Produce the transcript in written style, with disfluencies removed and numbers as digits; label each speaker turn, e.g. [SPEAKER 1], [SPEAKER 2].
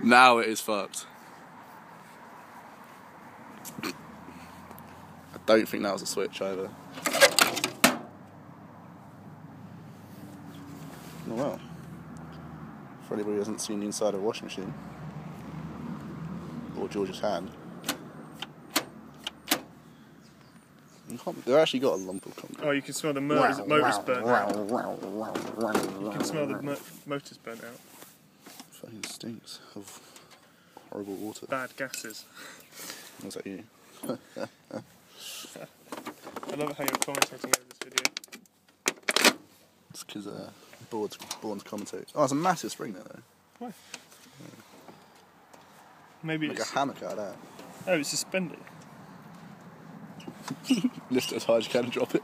[SPEAKER 1] Now it is fucked. I don't think that was a switch either. Oh well. For anybody who hasn't seen the inside of a washing machine, or George's hand, they've actually got a lump of concrete.
[SPEAKER 2] Oh, you can smell the motors burnt out. You can smell the motors burnt out.
[SPEAKER 1] Fucking stinks of horrible water.
[SPEAKER 2] Bad gases.
[SPEAKER 1] Was that you?
[SPEAKER 2] I love how you're commentating over this video.
[SPEAKER 1] It's because Bourne's commentate. Oh, it's a massive spring there though.
[SPEAKER 2] Why? Maybe
[SPEAKER 1] Like
[SPEAKER 2] it's...
[SPEAKER 1] a hammock out of that.
[SPEAKER 2] Oh, it's suspended.
[SPEAKER 1] Lift it as high as you can and drop it.